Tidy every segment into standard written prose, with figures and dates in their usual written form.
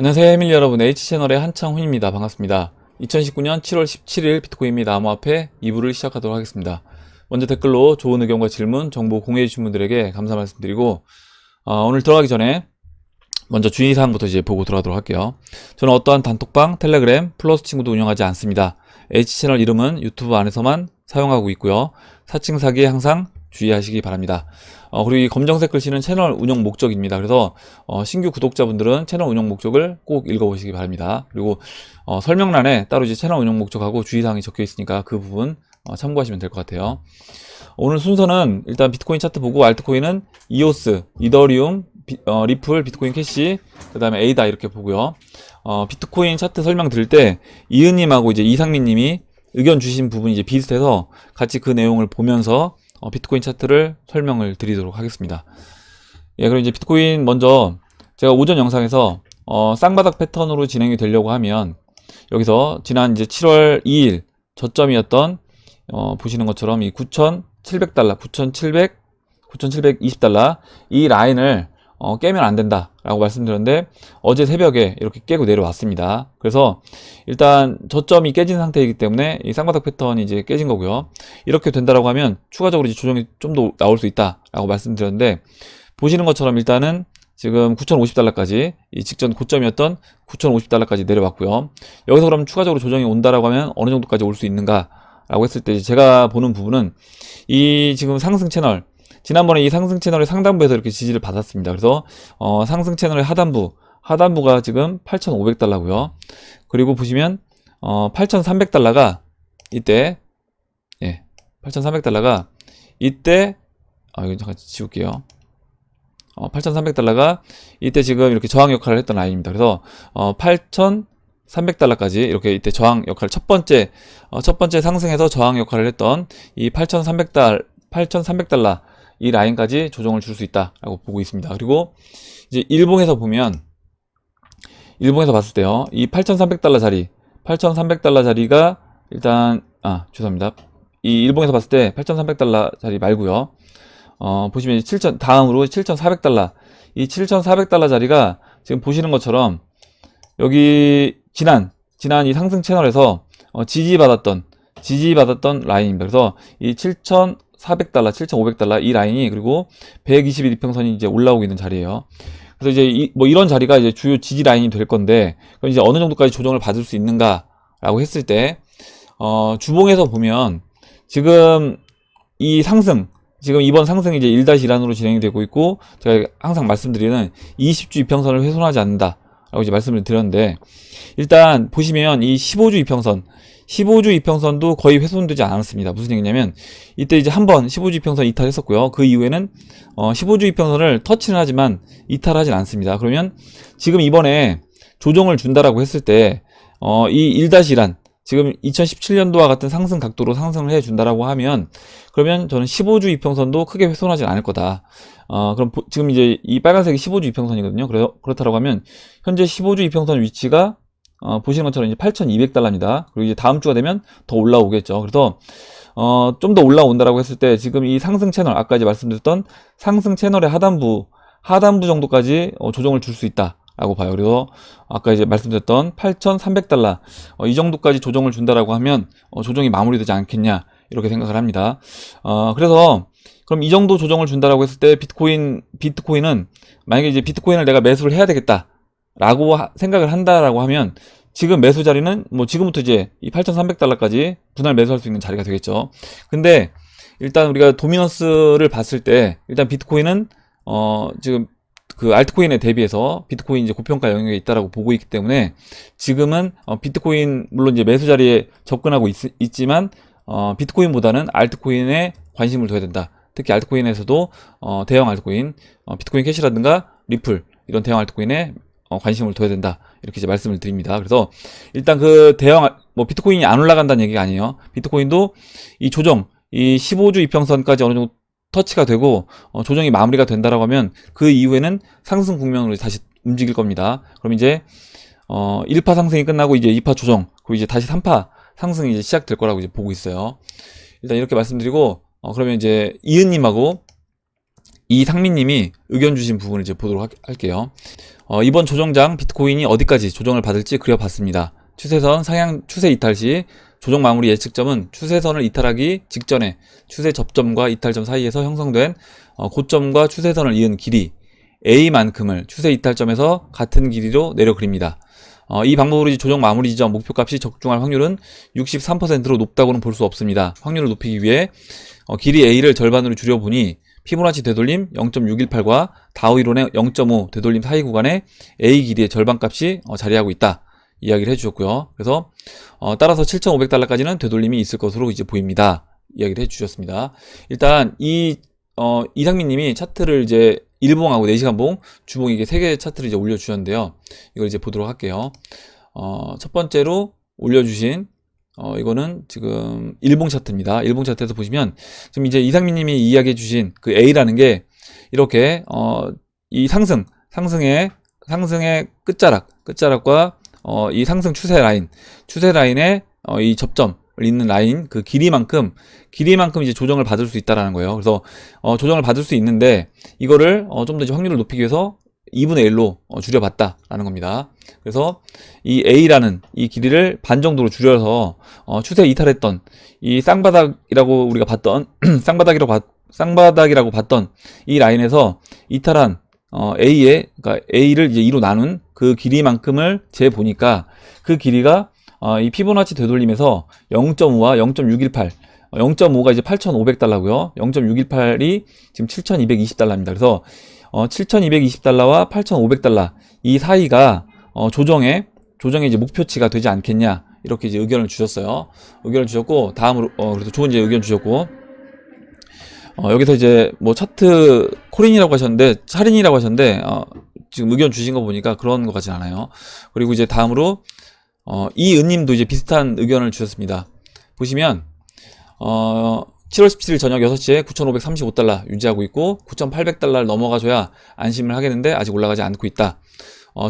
안녕하세요, 해밀 여러분. H채널의 한창훈입니다. 반갑습니다. 2019년 7월 17일 비트코인 및 암호화폐 2부를 시작하도록 하겠습니다. 먼저 댓글로 좋은 의견과 질문, 정보 공유해 주신 분들에게 감사 말씀드리고, 오늘 들어가기 전에 먼저 주의사항부터 이제 보고 들어가도록 할게요. 저는 어떠한 단톡방, 텔레그램, 플러스 친구도 운영하지 않습니다. H채널 이름은 유튜브 안에서만 사용하고 있고요. 사칭 사기에 항상 주의하시기 바랍니다. 그리고 이 검정색 글씨는 채널 운영 목적입니다. 그래서 신규 구독자분들은 채널 운영 목적을 꼭 읽어보시기 바랍니다. 그리고 설명란에 따로 이제 채널 운영 목적하고 주의사항이 적혀 있으니까 그 부분 참고하시면 될 것 같아요. 오늘 순서는 일단 비트코인 차트 보고, 알트코인은 이오스, 이더리움, 리플, 비트코인 캐시, 그 다음에 에이다 이렇게 보고요. 비트코인 차트 설명 드릴 때 이은님하고 이제 이상민님이 의견 주신 부분이 이제 비슷해서 같이 그 내용을 보면서 비트코인 차트를 설명을 드리도록 하겠습니다. 예, 그럼 이제 비트코인 먼저 제가 오전 영상에서 쌍바닥 패턴으로 진행이 되려고 하면, 여기서 지난 이제 7월 2일 저점이었던 보시는 것처럼 이 9,700달러, 9,720달러 이 라인을 깨면 안 된다 라고 말씀드렸는데, 어제 새벽에 이렇게 깨고 내려왔습니다. 그래서 일단 저점이 깨진 상태이기 때문에 이 쌍바닥 패턴이 이제 깨진 거고요. 이렇게 된다라고 하면 추가적으로 이제 조정이 좀 더 나올 수 있다 라고 말씀드렸는데, 보시는 것처럼 일단은 지금 9,050달러까지 이 직전 고점이었던 9,050달러까지 내려왔고요. 여기서 그럼 추가적으로 조정이 온다라고 하면 어느 정도까지 올 수 있는가 라고 했을 때, 제가 보는 부분은 이 지금 상승 채널, 지난번에 이 상승 채널의 상단부에서 이렇게 지지를 받았습니다. 그래서 상승 채널의 하단부가 지금 8,500달러고요. 그리고 보시면 8,300달러가 이때, 예, 8,300달러가 이때, 이거 잠깐 지울게요. 8,300달러가 이때 지금 이렇게 저항 역할을 했던 라인입니다. 그래서 8,300달러까지 이렇게 이때 저항 역할, 첫 번째 상승에서 저항 역할을 했던 이 8,300달러 이 라인까지 조정을 줄 수 있다라고 보고 있습니다. 그리고 이제 일봉에서 보면, 일봉에서 봤을 때요, 이 8,300달러 자리가 일단, 죄송합니다. 이 일봉에서 봤을 때 8,300달러 자리 말고요. 보시면 다음으로 7,400달러, 이 7,400달러 자리가 지금 보시는 것처럼 여기 지난 이 상승 채널에서 지지받았던 라인입니다. 그래서 이 7,400달러, 7,500달러 이 라인이, 그리고 120일 이평선이 이제 올라오고 있는 자리예요. 그래서 이제 이런 자리가 이제 주요 지지 라인이 될 건데, 그럼 이제 어느 정도까지 조정을 받을 수 있는가라고 했을 때, 주봉에서 보면 지금 이 상승, 지금 이번 상승이 이제 1-1안으로 진행이 되고 있고, 제가 항상 말씀드리는 20주 이평선을 훼손하지 않는다 라고 이제 말씀을 드렸는데, 일단 보시면 이 15주 이평선도 거의 훼손되지 않았습니다. 무슨 얘기냐면, 이때 이제 한번 15주 이평선 이탈했었고요. 그 이후에는 15주 이평선을 터치는 하지만 이탈하진 않습니다. 그러면 지금 이번에 조정을 준다라고 했을 때, 이 1-1안, 지금 2017년도와 같은 상승 각도로 상승을 해준다라고 하면, 그러면 저는 15주 이평선도 크게 훼손하진 않을 거다. 그럼 지금 이제 이 빨간색이 15주 이평선이거든요. 그렇다고 하면 현재 15주 이평선 위치가 보시는 것처럼 이제 8,200달러입니다. 그리고 이제 다음 주가 되면 더 올라오겠죠. 그래서 좀 더 올라온다라고 했을 때, 지금 이 상승 채널, 아까 이제 말씀드렸던 상승 채널의 하단부 정도까지 조정을 줄 수 있다 라고 봐요. 그래서 아까 이제 말씀드렸던 8,300달러 이 정도까지 조정을 준다라고 하면 조정이 마무리되지 않겠냐, 이렇게 생각을 합니다. 그래서 그럼 이 정도 조정을 준다라고 했을 때 비트코인은 만약에 이제 비트코인을 내가 매수를 해야 되겠다 라고 생각을 한다라고 하면, 지금 매수 자리는 지금부터 이제 이 8,300달러까지 분할 매수할 수 있는 자리가 되겠죠. 근데 일단 우리가 도미넌스를 봤을 때, 일단 비트코인은 지금 그 알트코인에 대비해서 비트코인 이제 고평가 영역에 있다라고 보고 있기 때문에, 지금은 비트코인 물론 이제 매수 자리에 접근하고 있지만 비트코인보다는 알트코인에 관심을 둬야 된다. 특히 알트코인에서도 대형 알트코인, 비트코인 캐시라든가 리플, 이런 대형 알트코인에 관심을 둬야 된다, 이렇게 이제 말씀을 드립니다. 그래서 일단 그 대형 비트코인이 안 올라간다는 얘기가 아니에요. 비트코인도 이 조정, 이 15주 이평선까지 어느 정도 터치가 되고 조정이 마무리가 된다라고 하면, 그 이후에는 상승 국면으로 다시 움직일 겁니다. 그럼 이제 1파 상승이 끝나고 이제 2파 조정, 그리고 이제 다시 3파 상승이 이제 시작될 거라고 이제 보고 있어요. 일단 이렇게 말씀드리고, 그러면 이제 이은님하고 이상민님이 의견 주신 부분을 이제 보도록 할게요. 이번 조정장 비트코인이 어디까지 조정을 받을지 그려봤습니다. 추세선 상향 추세 이탈 시 조정 마무리 예측점은 추세선을 이탈하기 직전에 추세 접점과 이탈점 사이에서 형성된 고점과 추세선을 이은 길이 A만큼을 추세 이탈점에서 같은 길이로 내려 그립니다. 이 방법으로 조정 마무리 지점 목표값이 적중할 확률은 63%로 높다고는 볼 수 없습니다. 확률을 높이기 위해 길이 A를 절반으로 줄여보니 피보나치 되돌림 0.618과 다우 이론의 0.5 되돌림 사이 구간에 A 길이의 절반값이 자리하고 있다. 이야기를 해주셨고요. 그래서 따라서 7,500달러까지는 되돌림이 있을 것으로 이제 보입니다. 이야기를 해주셨습니다. 일단 이상민님이 차트를 이제 일봉하고 4시간봉, 주봉 이게 3개의 차트를 이제 올려주셨는데요. 이걸 이제 보도록 할게요. 첫 번째로 올려주신 이거는 지금 일봉 차트입니다. 일봉 차트에서 보시면 지금 이제 이상민님이 이야기해 주신 그 A라는 게 이렇게 이 상승의 끝자락과 이 상승 추세 라인의 이 접점을 잇는 라인 그 길이만큼 이제 조정을 받을 수 있다라는 거예요. 그래서 조정을 받을 수 있는데 이거를 좀 더 이제 확률을 높이기 위해서 2분의 1로 줄여봤다라는 겁니다. 그래서 이 A라는 이 길이를 반 정도로 줄여서 추세 이탈했던 이 쌍바닥이라고 우리가 봤던 쌍바닥이라고 봤던 이 라인에서 이탈한 그러니까 A를 이제 2로 나눈 그 길이만큼을 재 보니까 그 길이가 이 피보나치 되돌림에서 0.5와 0.618 0.5가 이제 8,500달러고요. 0.618이 지금 7,220달러입니다. 그래서 7,220달러와 8,500달러 이 사이가 조정의 이제 목표치가 되지 않겠냐 이렇게 이제 의견을 주셨어요. 의견을 주셨고 다음으로 그래서 좋은 이제 의견 주셨고 여기서 이제 뭐 차트 코린이라고 하셨는데 차린이라고 하셨는데 지금 의견 주신 거 보니까 그런 것 같진 않아요. 그리고 이제 다음으로 이은님도 이제 비슷한 의견을 주셨습니다. 보시면 7월 17일 저녁 6시에 9,535달러 유지하고 있고 9,800달러를 넘어가줘야 안심을 하겠는데 아직 올라가지 않고 있다.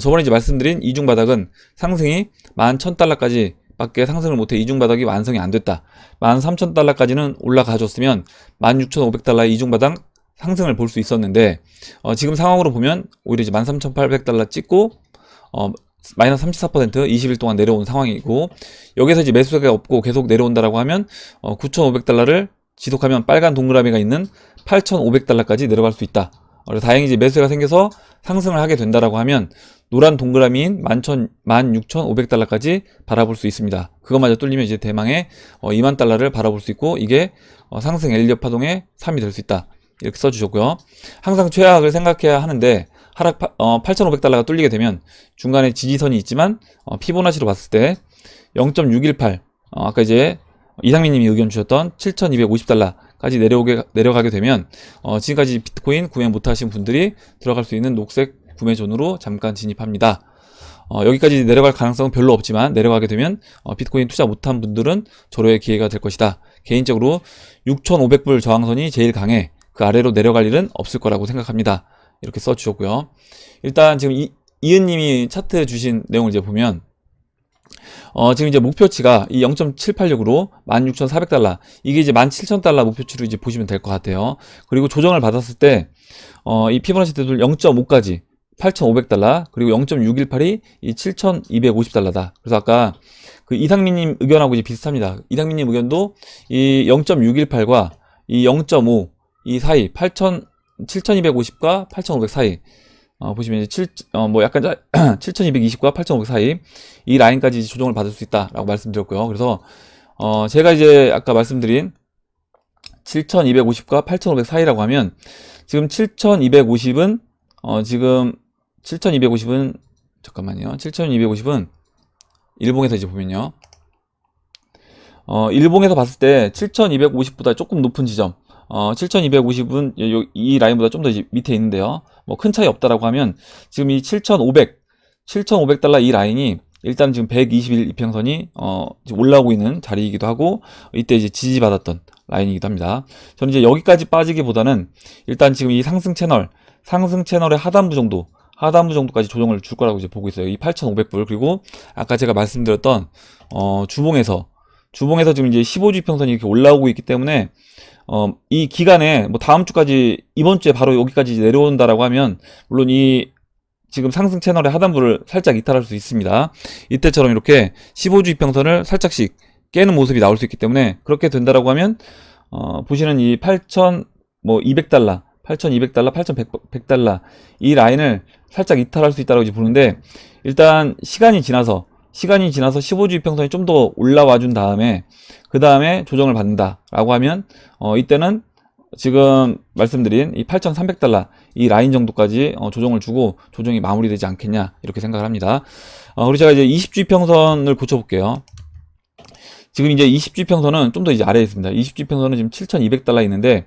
저번에 이제 말씀드린 이중바닥은 상승이 11,000달러까지 밖에 상승을 못해 이중바닥이 완성이 안 됐다. 13,000달러까지는 올라가줬으면 16,500달러의 이중바닥 상승을 볼 수 있었는데 지금 상황으로 보면 오히려 이제 13,800달러 찍고 마이너스 34% 20일 동안 내려온 상황이고 여기서 이제 매수가 없고 계속 내려온다라고 하면 9,500달러를 지속하면 빨간 동그라미가 있는 8,500달러까지 내려갈 수 있다. 그래서 다행히 이제 매수가 생겨서 상승을 하게 된다라고 하면 노란 동그라미인 16,500달러까지 바라볼 수 있습니다. 그것마저 뚫리면 이제 대망의 2만 달러를 바라볼 수 있고 이게 상승 엘리엇 파동의 3이 될 수 있다. 이렇게 써주셨고요. 항상 최악을 생각해야 하는데 하락 8,500달러가 뚫리게 되면 중간에 지지선이 있지만 피보나치로 봤을 때 0.618 아까 이제 이상민님이 의견 주셨던 7,250달러까지 내려가게 되면 지금까지 비트코인 구매 못하신 분들이 들어갈 수 있는 녹색 구매존으로 잠깐 진입합니다. 여기까지 내려갈 가능성은 별로 없지만 내려가게 되면 비트코인 투자 못한 분들은 절호의 기회가 될 것이다. 개인적으로 6,500불 저항선이 제일 강해 그 아래로 내려갈 일은 없을 거라고 생각합니다. 이렇게 써주셨고요. 일단 지금 이은님이 차트 주신 내용을 이제 보면 지금 이제 목표치가 이 0.786으로 16,400달러 이게 이제 17,000달러 목표치로 이제 보시면 될 것 같아요. 그리고 조정을 받았을 때 이 피보나치 되돌 0.5까지 8,500달러 그리고 0.618이 이 7,250달러다. 그래서 아까 그 이상민님 의견하고 이제 비슷합니다. 이상민님 의견도 이 0.618과 이 0.5 이 사이 7,250과 8,500 사이 보시면 이제 약간 7,220과 8,500 사이 이 라인까지 조정을 받을 수 있다라고 말씀드렸고요. 그래서 제가 이제 아까 말씀드린 7,250과 8,500 사이라고 하면 지금 7,250은 잠깐만요. 7,250은 일봉에서 이제 보면요. 일봉에서 봤을 때 7,250보다 조금 높은 지점 7,250은 이 라인보다 좀 더 밑에 있는데요. 뭐 큰 차이 없다라고 하면 지금 이 7,500달러 이 라인이 일단 지금 120일 이평선이 지금 올라오고 있는 자리이기도 하고 이때 이제 지지받았던 라인이기도 합니다. 저는 이제 여기까지 빠지기보다는 일단 지금 이 상승 채널의 하단부 정도까지 조정을 줄 거라고 이제 보고 있어요. 이 8,500불 그리고 아까 제가 말씀드렸던 주봉에서 지금 이제 15주 이평선이 이렇게 올라오고 있기 때문에 이 기간에 뭐 다음 주까지 이번 주에 바로 여기까지 내려온다라고 하면 물론 이 지금 상승 채널의 하단부를 살짝 이탈할 수 있습니다. 이때처럼 이렇게 15주 이평선을 살짝씩 깨는 모습이 나올 수 있기 때문에, 그렇게 된다라고 하면 보시는 이 8,200달러, 8,200달러, 8,100달러 이 라인을 살짝 이탈할 수 있다고 보는데, 일단 시간이 지나서 15주 이평선이 좀 더 올라와 준 다음에 그 다음에 조정을 받는다라고 하면 이때는 지금 말씀드린 이 8,300달러 이 라인 정도까지 조정을 주고 조정이 마무리되지 않겠냐, 이렇게 생각을 합니다. 그리고 제가 이제 20주 이평선을 고쳐볼게요. 지금 이제 20주 이평선은 좀 더 이제 아래에 있습니다. 20주 이평선은 지금 7,200달러 있는데,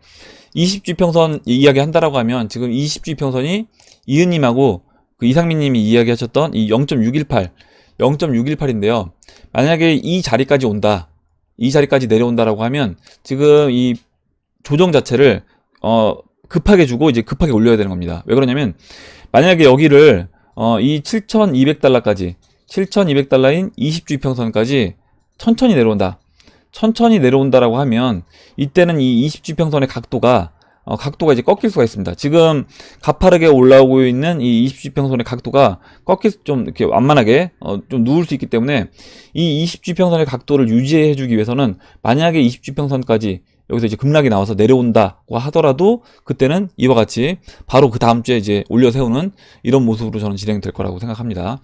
20주 이평선 이야기 한다라고 하면 지금 20주 이평선이 이은님하고 그 이상민님이 이야기하셨던 이 0.618인데요. 만약에 이 자리까지 온다, 이 자리까지 내려온다라고 하면 지금 이 조정 자체를 급하게 주고 이제 급하게 올려야 되는 겁니다. 왜 그러냐면, 만약에 여기를 이 7,200달러까지 7,200달러인 20주 이평선까지 천천히 내려온다라고 하면, 이때는 이 20주 이평선의 각도가 이제 꺾일 수가 있습니다. 지금 가파르게 올라오고 있는 이 20주 이평선의 각도가 좀 이렇게 완만하게 좀 누울 수 있기 때문에, 이 20주 이평선의 각도를 유지해 주기 위해서는, 만약에 20주 이평선까지 여기서 이제 급락이 나와서 내려온다고 하더라도, 그때는 이와 같이 바로 그 다음 주에 이제 올려 세우는 이런 모습으로 저는 진행될 거라고 생각합니다.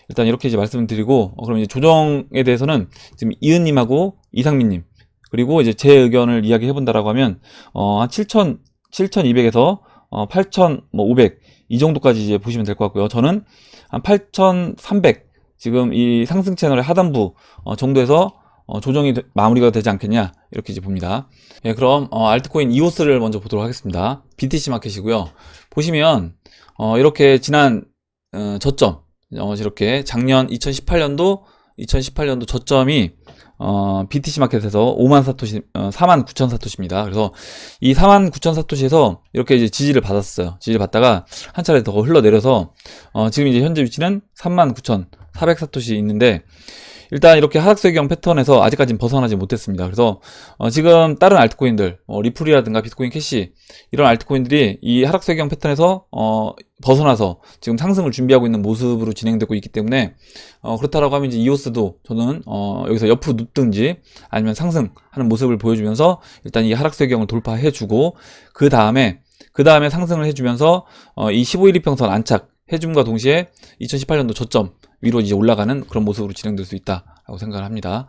일단 이렇게 이제 말씀을 드리고, 그럼 이제 조정에 대해서는 지금 이은님하고 이상민님, 그리고 이제 제 의견을 이야기해 본다라고 하면, 한 7,200에서 8,500 이 정도까지 이제 보시면 될 것 같고요. 저는 한 8,300, 지금 이 상승 채널의 하단부 정도에서 조정이 마무리가 되지 않겠냐, 이렇게 이제 봅니다. 예, 그럼 알트코인 이오스를 먼저 보도록 하겠습니다. BTC 마켓이고요. 보시면 이렇게 지난 저점, 이렇게 작년 2018년도 저점이 BTC 마켓에서 49,000 사토시입니다. 그래서 이 49,000 사토시에서 이렇게 이제 지지를 받았어요. 지지를 받다가 한 차례 더 흘러내려서 지금 이제 현재 위치는 39,400 사토시 있는데, 일단 이렇게 하락세경 패턴에서 아직까지는 벗어나지 못했습니다. 그래서 지금 다른 알트코인들, 리플이라든가 비트코인 캐시, 이런 알트코인들이 이 하락세경 패턴에서 벗어나서 지금 상승을 준비하고 있는 모습으로 진행되고 있기 때문에, 그렇다라고 하면 이제 이오스도 저는 여기서 옆으로 눕든지 아니면 상승하는 모습을 보여주면서 일단 이 하락세경을 돌파해주고, 그 다음에 상승을 해주면서 이 15일 이평선 안착 해줌과 동시에 2018년도 저점 위로 이제 올라가는 그런 모습으로 진행될 수 있다라고 생각을 합니다.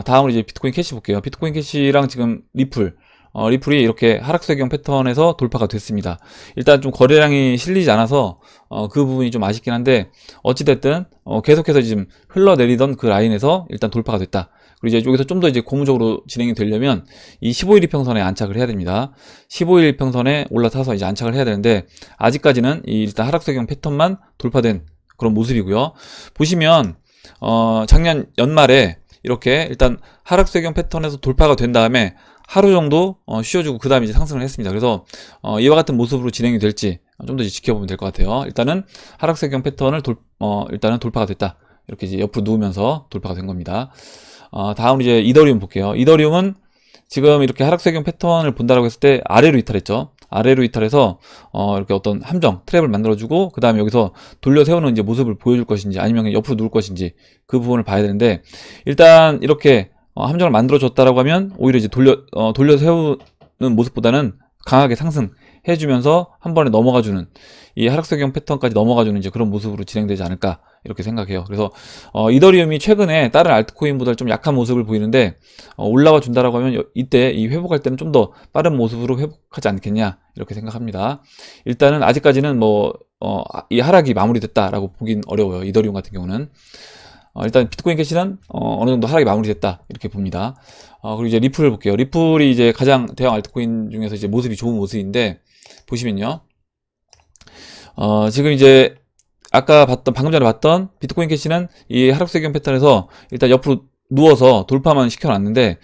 다음으로 이제 비트코인 캐시 볼게요. 비트코인 캐시랑 지금 리플이 이렇게 하락세경 패턴에서 돌파가 됐습니다. 일단 좀 거래량이 실리지 않아서 그 부분이 좀 아쉽긴 한데, 어찌됐든 계속해서 지금 흘러내리던 그 라인에서 일단 돌파가 됐다. 그리고 이제 여기서 좀 더 이제 고무적으로 진행이 되려면 이 15일 이평선에 안착을 해야 됩니다. 15일 이평선에 올라타서 이제 안착을 해야 되는데, 아직까지는 이 일단 하락세경 패턴만 돌파된 그런 모습이고요. 보시면 작년 연말에 이렇게 일단 하락세경 패턴에서 돌파가 된 다음에 하루 정도 쉬어주고 그 다음에 이제 상승을 했습니다. 그래서 이와 같은 모습으로 진행이 될지 좀 더 지켜보면 될 것 같아요. 일단은 하락세경 패턴을 일단은 돌파가 됐다. 이렇게 이제 옆으로 누우면서 돌파가 된 겁니다. 다음으로 이제 이더리움 볼게요. 이더리움은 지금 이렇게 하락세경 패턴을 본다라고 했을 때 아래로 이탈했죠. 아래로 이탈해서 이렇게 어떤 함정 트랩을 만들어주고, 그 다음에 여기서 돌려 세우는 이제 모습을 보여줄 것인지 아니면 옆으로 누울 것인지 그 부분을 봐야 되는데, 일단 이렇게 함정을 만들어줬다라고 하면 오히려 이제 돌려 세우는 모습보다는 강하게 상승해주면서 한 번에 넘어가주는, 이 하락세경 패턴까지 넘어가주는 이제 그런 모습으로 진행되지 않을까, 이렇게 생각해요. 그래서 이더리움이 최근에 다른 알트코인보다 좀 약한 모습을 보이는데, 올라와 준다라고 하면 이때 이 회복할 때는 좀 더 빠른 모습으로 회복하지 않겠냐, 이렇게 생각합니다. 일단은 아직까지는 이 하락이 마무리됐다라고 보긴 어려워요. 이더리움 같은 경우는 일단 비트코인 캐시는 어느 정도 하락이 마무리됐다, 이렇게 봅니다. 그리고 이제 리플을 볼게요. 리플이 이제 가장 대형 알트코인 중에서 이제 모습이 좋은 모습인데, 보시면요, 지금 이제 방금 전에 봤던 비트코인 캐시는 이 하락세경 패턴에서 일단 옆으로 누워서 돌파만 시켜놨는데,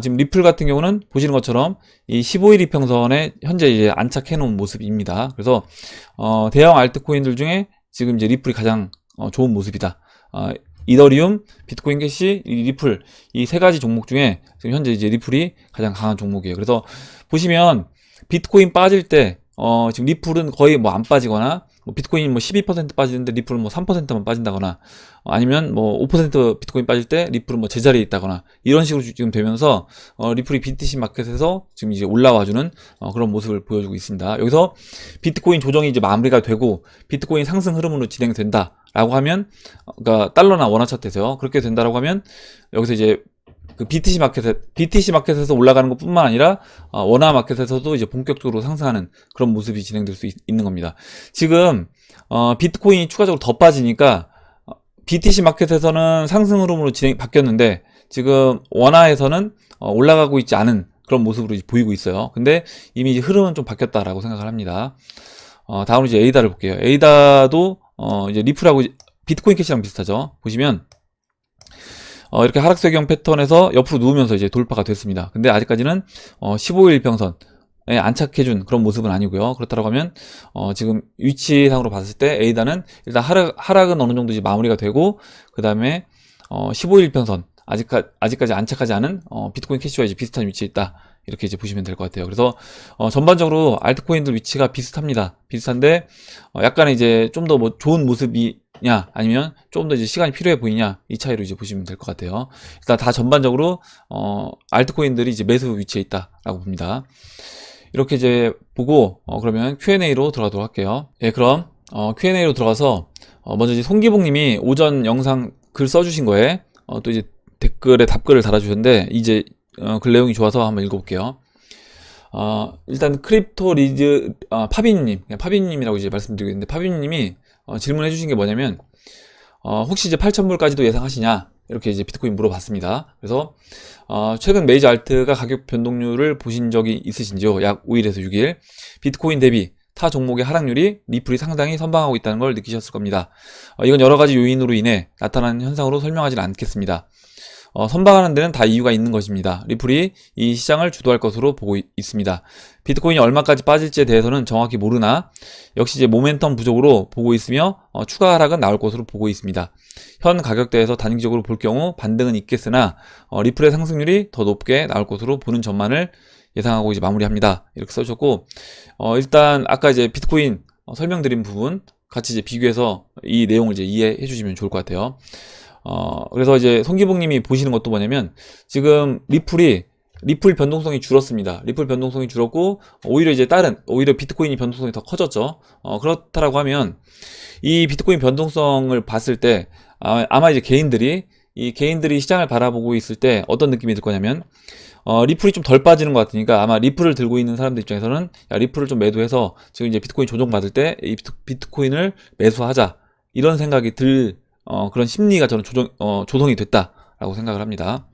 지금 리플 같은 경우는 보시는 것처럼 이 15일 이평선에 현재 이제 안착해 놓은 모습입니다. 그래서 대형 알트코인들 중에 지금 이제 리플이 가장 좋은 모습이다. 이더리움, 비트코인 캐시, 리플, 이 세 가지 종목 중에 지금 현재 이제 리플이 가장 강한 종목이에요. 그래서 보시면 비트코인 빠질 때 지금 리플은 거의 안 빠지거나 뭐 비트코인이 뭐 12% 빠지는데 리플은 뭐 3%만 빠진다거나, 아니면 뭐 5% 비트코인 빠질 때 리플은 뭐 제자리에 있다거나, 이런 식으로 지금 되면서 리플이 BTC 마켓에서 지금 이제 올라와주는 그런 모습을 보여주고 있습니다. 여기서 비트코인 조정이 이제 마무리가 되고 비트코인 상승 흐름으로 진행된다라고 하면, 그러니까 달러나 원화 차트에서요, 그렇게 된다라고 하면 여기서 이제 그 BTC 마켓에서 올라가는 것뿐만 아니라 원화 마켓에서도 이제 본격적으로 상승하는 그런 모습이 진행될 수 있는 겁니다. 지금 비트코인이 추가적으로 더 빠지니까 BTC 마켓에서는 상승 흐름으로 바뀌었는데, 지금 원화에서는 올라가고 있지 않은 그런 모습으로 보이고 있어요. 근데 이미 이제 흐름은 좀 바뀌었다라고 생각을 합니다. 다음으로 이제 에이다를 볼게요. 에이다도 이제 리플하고 비트코인 캐시랑 비슷하죠. 보시면 이렇게 하락세경 패턴에서 옆으로 누우면서 이제 돌파가 됐습니다. 근데 아직까지는 15일 평선에 안착해준 그런 모습은 아니고요. 그렇다고 하면 지금 위치상으로 봤을 때 에이다는 일단 하락은 어느 정도 이제 마무리가 되고, 그 다음에 15일 평선 아직까지 안착하지 않은 비트코인 캐시와 이제 비슷한 위치에 있다, 이렇게 이제 보시면 될 것 같아요. 그래서 전반적으로 알트코인들 위치가 비슷합니다. 비슷한데 약간의 이제 좀 더 뭐 좋은 모습이냐, 아니면 좀 더 이제 시간이 필요해 보이냐, 이 차이로 이제 보시면 될 것 같아요. 일단 다 전반적으로 알트코인들이 이제 매수 위치에 있다라고 봅니다. 이렇게 이제 보고 그러면 Q&A로 들어가도록 할게요. 예, 그럼 Q&A로 들어가서 먼저 이제 송기봉님이 오전 영상 글 써주신 거에 또 이제 댓글에 답글을 달아주셨는데, 이제 글 내용이 좋아서 한번 읽어볼게요. 일단 크립토 리즈 파비님이라고 이제 말씀드리겠는데, 파비님이 질문해 주신 게 뭐냐면, 혹시 이제 8,000불까지도 예상하시냐, 이렇게 이제 비트코인 물어봤습니다. 그래서 최근 메이저 알트가 가격 변동률을 보신 적이 있으신지요? 약 5일에서 6일 비트코인 대비 타 종목의 하락률이 리플이 상당히 선방하고 있다는 걸 느끼셨을 겁니다. 이건 여러 가지 요인으로 인해 나타나는 현상으로 설명하지는 않겠습니다. 선방하는 데는 다 이유가 있는 것입니다. 리플이 이 시장을 주도할 것으로 보고 있습니다. 비트코인이 얼마까지 빠질지에 대해서는 정확히 모르나 역시 이제 모멘텀 부족으로 보고 있으며 추가 하락은 나올 것으로 보고 있습니다. 현 가격대에서 단기적으로 볼 경우 반등은 있겠으나 리플의 상승률이 더 높게 나올 것으로 보는 전망을 예상하고 이제 마무리합니다. 이렇게 써주셨고, 일단 아까 이제 비트코인 설명드린 부분 같이 이제 비교해서 이 내용을 이제 이해해 주시면 좋을 것 같아요. 그래서 이제 송기봉님이 보시는 것도 뭐냐면, 지금 리플 변동성이 줄었습니다. 리플 변동성이 줄었고, 오히려 비트코인이 변동성이 더 커졌죠. 그렇다라고 하면, 이 비트코인 변동성을 봤을 때, 아마 이제 개인들이 시장을 바라보고 있을 때 어떤 느낌이 들 거냐면, 리플이 좀 덜 빠지는 것 같으니까 아마 리플을 들고 있는 사람들 입장에서는, 야, 리플을 좀 매도해서 지금 이제 비트코인 조정받을 때 이 비트코인을 매수하자, 이런 생각이 그런 심리가 저는 조성이 됐다라고 생각을 합니다.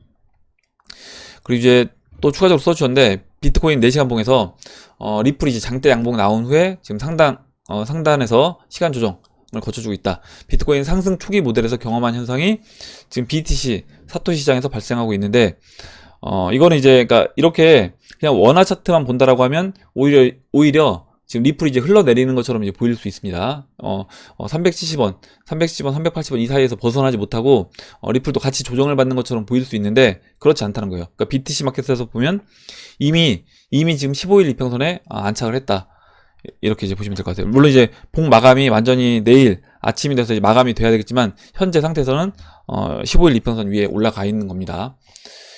그리고 이제 또 추가적으로 써주셨는데, 비트코인 4시간 봉에서 리플이 이제 장대 양봉 나온 후에 지금 상단에서 시간 조정을 거쳐주고 있다. 비트코인 상승 초기 모델에서 경험한 현상이 지금 BTC 사토시 시장에서 발생하고 있는데, 이거는 이제 그러니까 이렇게 그냥 원화 차트만 본다라고 하면 오히려 지금 리플이 이제 흘러내리는 것처럼 이제 보일 수 있습니다. 370원, 380원 이 사이에서 벗어나지 못하고 리플도 같이 조정을 받는 것처럼 보일 수 있는데, 그렇지 않다는 거예요. 그러니까 BTC 마켓에서 보면 이미 지금 15일 이평선에 안착을 했다, 이렇게 이제 보시면 될 것 같아요. 물론 이제 봉 마감이 완전히 내일 아침이 돼서 이제 마감이 돼야 되겠지만, 현재 상태에서는 15일 이평선 위에 올라가 있는 겁니다.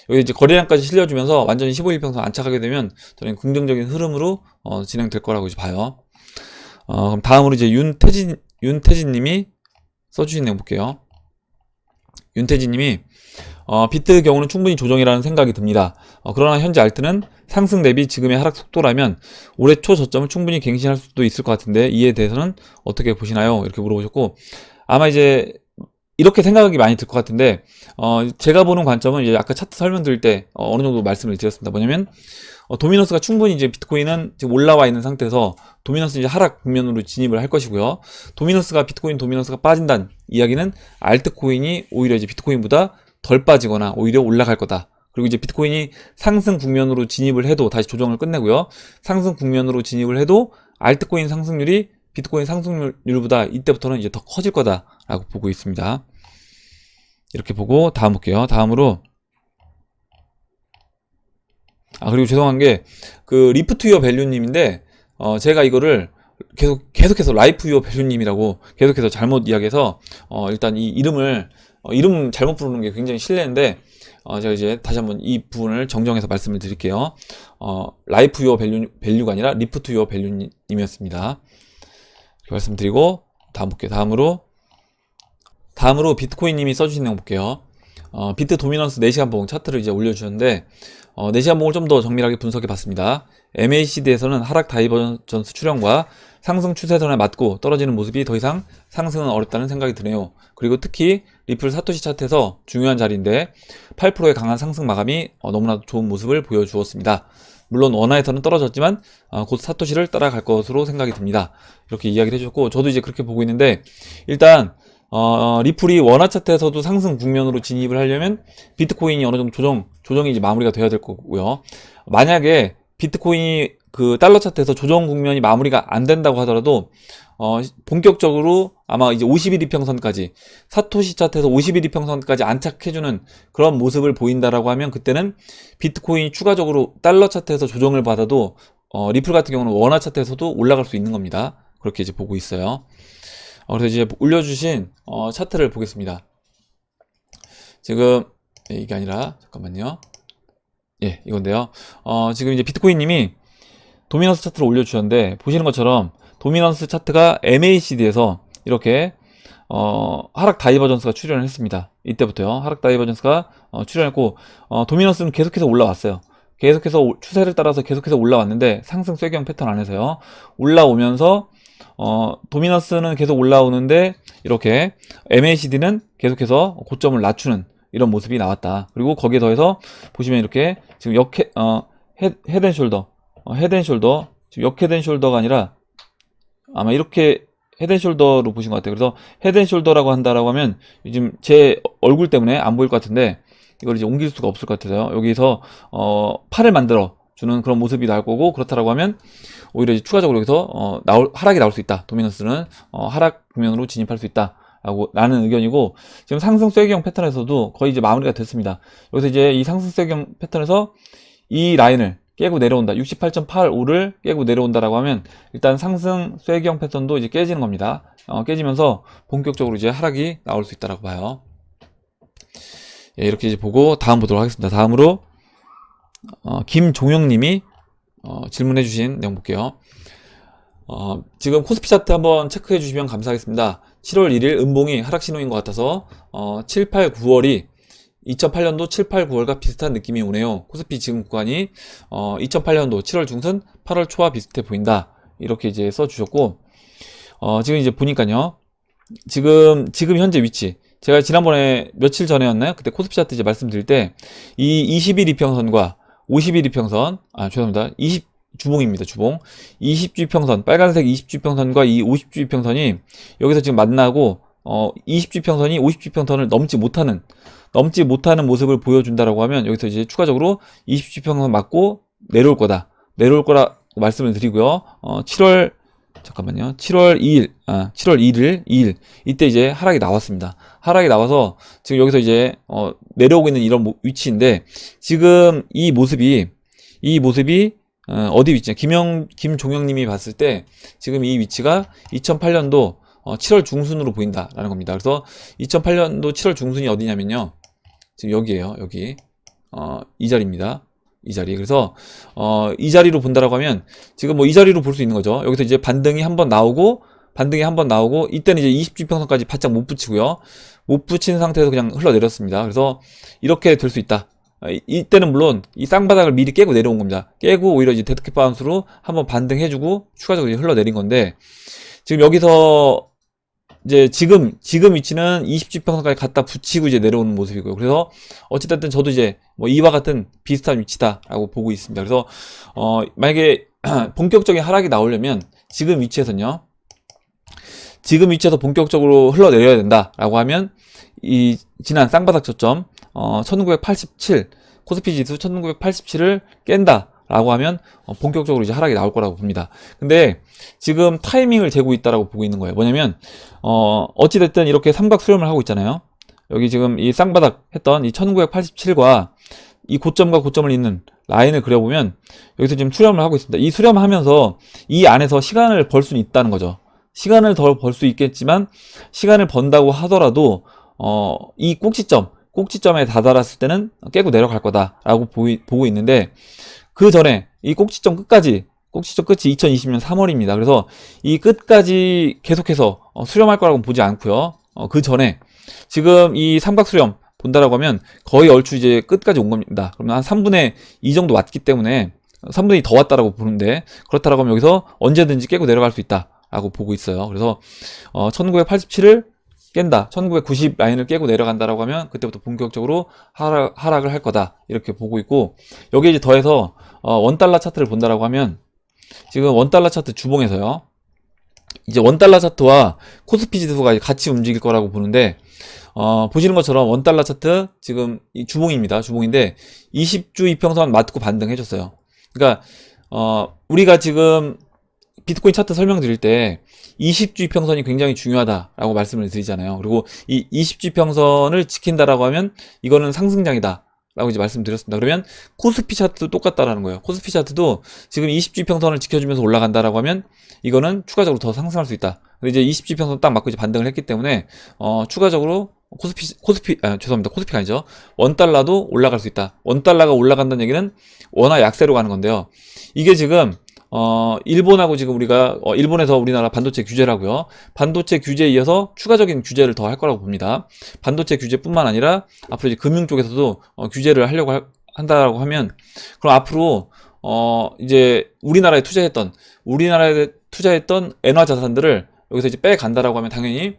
여기 이제 거래량까지 실려주면서 완전히 15일 평선 안착하게 되면 저는 긍정적인 흐름으로 진행될 거라고 이제 봐요. 그럼 다음으로 이제 윤태진님이 써주신 내용 볼게요. 윤태진님이 비트 경우는 충분히 조정이라는 생각이 듭니다. 그러나 현재 알트는 상승 대비 지금의 하락 속도라면 올해 초 저점을 충분히 갱신할 수도 있을 것 같은데, 이에 대해서는 어떻게 보시나요? 이렇게 물어보셨고, 아마 이제 이렇게 생각이 많이 들 것 같은데, 제가 보는 관점은 이제 아까 차트 설명드릴 때 어느 정도 말씀을 드렸습니다. 뭐냐면, 도미넌스가 충분히 이제 비트코인은 지금 올라와 있는 상태에서 도미넌스 이제 하락 국면으로 진입을 할 것이고요. 비트코인 도미넌스가 빠진다는 이야기는 알트코인이 오히려 이제 비트코인보다 덜 빠지거나 오히려 올라갈 거다. 그리고 이제 비트코인이 상승 국면으로 진입을 해도 다시 조정을 끝내고요. 상승 국면으로 진입을 해도 알트코인 상승률이 비트코인 상승률보다 이때부터는 이제 더 커질 거다라고 보고 있습니다. 이렇게 보고 다음 볼게요. 다음으로 그리고 죄송한 게 그 리프트유어 밸류님인데, 제가 이거를 계속해서 라이프 유어 밸류님이라고 계속해서 잘못 이야기해서 일단 이 이름 잘못 부르는 게 굉장히 실례인데 제가 이제 다시 한번 이 부분을 정정해서 말씀을 드릴게요. 라이프 유어 밸류가 아니라 리프트 유어 밸류님이었습니다. 이렇게 말씀드리고 다음 볼게요. 다음으로 비트코인님이 써주신 내용 볼게요. 비트 도미넌스 4시간 봉 차트를 이제 올려주셨는데 4시간 봉을 좀 더 정밀하게 분석해 봤습니다. MACD에서는 하락 다이버전스 출현과 상승 추세선에 맞고 떨어지는 모습이 더 이상 상승은 어렵다는 생각이 드네요. 그리고 특히 리플 사토시 차트에서 중요한 자리인데 8%의 강한 상승 마감이 너무나도 좋은 모습을 보여주었습니다. 물론 원화에서는 떨어졌지만 곧 사토시를 따라갈 것으로 생각이 듭니다. 이렇게 이야기를 해주셨고 저도 이제 그렇게 보고 있는데 일단 리플이 원화 차트에서도 상승 국면으로 진입을 하려면 비트코인이 어느 정도 조정이 이제 마무리가 돼야 될 거고요. 만약에 비트코인이 그 달러 차트에서 조정 국면이 마무리가 안 된다고 하더라도 본격적으로 아마 이제 50일 이평선까지 사토시 차트에서 50일 이평선까지 안착해주는 그런 모습을 보인다라고 하면 그때는 비트코인이 추가적으로 달러 차트에서 조정을 받아도 리플 같은 경우는 원화 차트에서도 올라갈 수 있는 겁니다. 그렇게 이제 보고 있어요. 그래서 이제 올려주신 차트를 보겠습니다. 지금 이게 아니라 잠깐만요. 예, 이건데요. 지금 이제 비트코인님이 도미넌스 차트를 올려주셨는데 보시는 것처럼 도미넌스 차트가 MACD에서 이렇게 하락 다이버전스가 출현을 했습니다. 이때부터요. 하락 다이버전스가 출현했고 도미넌스는 계속해서 올라왔어요. 계속해서 추세를 따라서 계속해서 올라왔는데 상승 쐐기형 패턴 안에서요. 올라오면서 도미넌스는 계속 올라오는데 이렇게 MACD는 계속해서 고점을 낮추는 이런 모습이 나왔다. 그리고 거기에 더해서 보시면 이렇게 지금 헤드앤숄더 지금 역헤드앤숄더가 아니라 아마 이렇게 헤드앤숄더로 보신 것 같아요. 그래서 헤드앤숄더라고 한다라고 하면 지금 제 얼굴 때문에 안 보일 것 같은데 이걸 이제 옮길 수가 없을 것 같아요. 여기서 팔을 만들어 주는 그런 모습이 나올 거고 그렇다라고 하면 오히려 이제 추가적으로 여기서 하락이 나올 수 있다. 도미넌스는 하락 국면으로 진입할 수 있다. 라는 의견이고 지금 상승 쐐기형 패턴에서도 거의 이제 마무리가 됐습니다. 여기서 이제 이 상승 쐐기형 패턴에서 이 라인을 깨고 내려온다. 68.85를 깨고 내려온다라고 하면 일단 상승 쐐기형 패턴도 이제 깨지는 겁니다. 깨지면서 본격적으로 이제 하락이 나올 수 있다라고 봐요. 예, 이렇게 이제 보고 다음 보도록 하겠습니다. 다음으로 김종영님이 질문해 주신 내용 볼게요. 지금 코스피 차트 한번 체크해 주시면 감사하겠습니다. 7월 1일 음봉이 하락 신호인 것 같아서 7, 8, 9월이 2008년도 7, 8, 9월과 비슷한 느낌이 오네요. 코스피 지금 구간이 2008년도 7월 중순 8월 초와 비슷해 보인다. 이렇게 이제 써주셨고 지금 이제 보니까요. 지금 현재 위치 제가 지난번에 며칠 전에였나요? 그때 코스피 차트 이제 말씀드릴 때 이 20일 이평선과 50일 이평선 죄송합니다. 20주봉입니다. 주봉 20주 이평선 빨간색 20주 이평선과 이 50주 이평선이 여기서 지금 만나고 20주 이평선이 50주 이평선을 넘지 못하는 모습을 보여준다라고 하면 여기서 이제 추가적으로 20주 이평선 맞고 내려올 거라 말씀을 드리고요. 7월 2일 이때 이제 하락이 나왔습니다. 하락이 나와서 지금 여기서 이제 내려오고 있는 이런 위치인데 지금 이 모습이 어디 위치냐? 김종영님이 봤을 때 지금 이 위치가 2008년도 7월 중순으로 보인다라는 겁니다. 그래서 2008년도 7월 중순이 어디냐면요. 지금 여기에요. 여기 이 자리입니다. 이 자리. 그래서 이 자리로 본다라고 하면 지금 뭐 이 자리로 볼 수 있는 거죠. 여기서 이제 반등이 한번 나오고 이때는 이제 20주평선까지 바짝 못 붙이고요. 못 붙인 상태에서 그냥 흘러내렸습니다. 그래서 이렇게 될 수 있다. 이때는 물론 이 쌍바닥을 미리 깨고 내려온 겁니다. 깨고 오히려 이제 데드캣 바운스로 한번 반등해주고 추가적으로 흘러내린 건데 지금 여기서 이제 지금 위치는 20주평선까지 갖다 붙이고 이제 내려오는 모습이고요. 그래서 어찌됐든 저도 이제 뭐 이와 같은 비슷한 위치다라고 보고 있습니다. 그래서 만약에 본격적인 하락이 나오려면 지금 위치에서 본격적으로 흘러내려야 된다라고 하면 이 지난 쌍바닥 저점 1987 코스피 지수 1987을 깬다 라고 하면 본격적으로 이제 하락이 나올 거라고 봅니다. 근데 지금 타이밍을 재고 있다라고 보고 있는 거예요. 뭐냐면 어찌됐든 이렇게 삼각 수렴을 하고 있잖아요. 여기 지금 이 쌍바닥 했던 이 1987과 이 고점과 고점을 잇는 라인을 그려보면 여기서 지금 수렴을 하고 있습니다. 이 수렴하면서 이 안에서 시간을 벌 수는 있다는 거죠. 시간을 더 벌 수 있겠지만 시간을 번다고 하더라도 이 꼭지점에 다다랐을 때는 깨고 내려갈 거다라고 보고 있는데, 그 전에 이 꼭지점 끝이 2020년 3월입니다. 그래서 이 끝까지 계속해서 수렴할 거라고 보지 않고요. 그 전에 지금 이 삼각 수렴 본다라고 하면 거의 얼추 이제 끝까지 온 겁니다. 그러면 한 3분의 2 정도 왔기 때문에 3분의 2 더 왔다라고 보는데, 그렇다라고 하면 여기서 언제든지 깨고 내려갈 수 있다라고 보고 있어요. 그래서 1987을 깬다, 1990 라인을 깨고 내려간다라고 하면 그때부터 본격적으로 하락을 할 거다, 이렇게 보고 있고, 여기에 이제 더해서 원달러 차트를 본다라고 하면 지금 원달러 차트 주봉에서요, 이제 원달러 차트와 코스피 지수가 같이 움직일 거라고 보는데, 보시는 것처럼 원달러 차트 지금 이 주봉입니다. 주봉인데 20주 이평선 맞고 반등해줬어요. 그러니까 우리가 지금 비트코인 차트 설명드릴 때 20주 이평선이 굉장히 중요하다라고 말씀을 드리잖아요. 그리고 이 20주 이평선을 지킨다라고 하면 이거는 상승장이다 라고 이제 말씀드렸습니다. 그러면 코스피 차트도 똑같다라는 거예요. 코스피 차트도 지금 20주 이평선을 지켜주면서 올라간다라고 하면 이거는 추가적으로 더 상승할 수 있다. 근데 이제 20주 이평선 딱 맞고 이제 반등을 했기 때문에 추가적으로 죄송합니다. 코스피가 아니죠. 원달러도 올라갈 수 있다. 원달러가 올라간다는 얘기는 원화 약세로 가는 건데요. 이게 지금 일본하고 지금 우리가 일본에서 우리나라 반도체 규제를 하고요. 반도체 규제에 이어서 추가적인 규제를 더 할 거라고 봅니다. 반도체 규제뿐만 아니라 앞으로 이제 금융 쪽에서도 규제를 하려고 한다라고 하면, 그럼 앞으로 이제 우리나라에 투자했던 엔화 자산들을 여기서 이제 빼간다라고 하면 당연히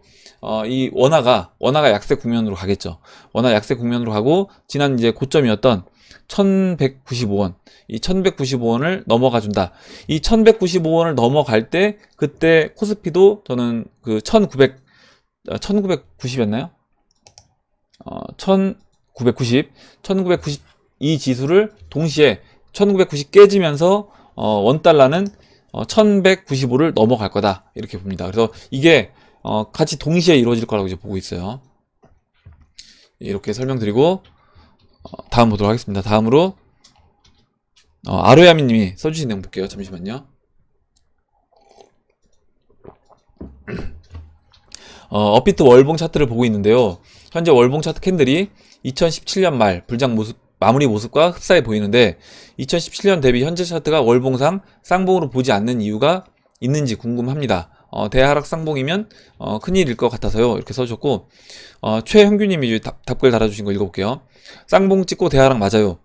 이 원화가 약세 국면으로 가겠죠. 원화 약세 국면으로 가고, 지난 이제 고점이었던 1195원, 이 1195원을 넘어가 준다. 이 1195원을 넘어갈 때 그때 코스피도 저는 그 1990이었나요? 1990 이 지수를 동시에 1990 깨지면서 원달러는 1195를 넘어갈 거다, 이렇게 봅니다. 그래서 이게 같이 동시에 이루어질 거라고 이제 보고 있어요. 이렇게 설명드리고 다음 보도록 하겠습니다. 다음으로 아로야미님이 써주신 내용 볼게요. 잠시만요. 업비트 월봉 차트를 보고 있는데요. 현재 월봉 차트 캔들이 2017년 말 마무리 모습과 흡사해 보이는데, 2017년 대비 현재 차트가 월봉상 쌍봉으로 보지 않는 이유가 있는지 궁금합니다. 대하락 쌍봉이면 큰일일 것 같아서요, 이렇게 써주셨고, 최형규님이 답글 달아주신 거 읽어볼게요. 쌍봉 찍고 대하락 맞아요.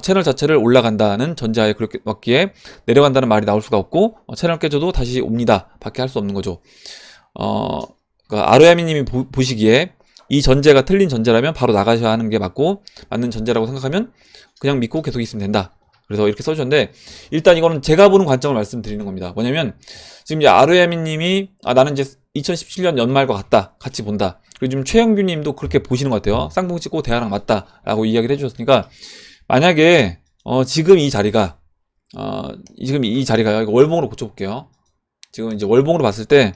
채널 자체를 올라간다는 전제하에 그렇게 맞기에 내려간다는 말이 나올 수가 없고, 채널 깨져도 다시 옵니다 밖에 할 수 없는 거죠. 그러니까 아로야미님이 보시기에 이 전제가 틀린 전제라면 바로 나가셔야 하는 게 맞는 전제라고 생각하면 그냥 믿고 계속 있으면 된다. 그래서 이렇게 써주셨는데, 일단 이거는 제가 보는 관점을 말씀드리는 겁니다. 뭐냐면 지금 이제 아로야미님이 나는 이제 2017년 연말과 같이 본다. 그리고 지금 최영규님도 그렇게 보시는 것 같아요. 쌍봉 찍고 대하락 맞다라고 이야기를 해주셨으니까, 만약에 지금 이 자리가요, 이거 월봉으로 고쳐볼게요. 지금 이제 월봉으로 봤을 때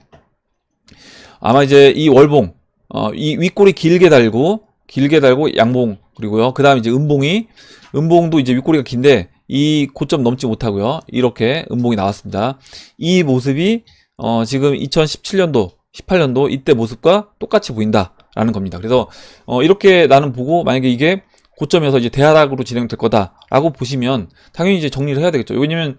아마 이제 이 월봉 이 윗골이 길게 달고 양봉, 그리고요 그 다음에 이제 음봉도 이제 윗골이가 긴데 이 고점 넘지 못하고요, 이렇게 음봉이 나왔습니다. 이 모습이 지금 2017년도 18년도 이때 모습과 똑같이 보인다라는 겁니다. 그래서 이렇게 나는 보고, 만약에 이게 고점에서 이제 대하락으로 진행될 거다라고 보시면 당연히 이제 정리를 해야 되겠죠. 왜냐면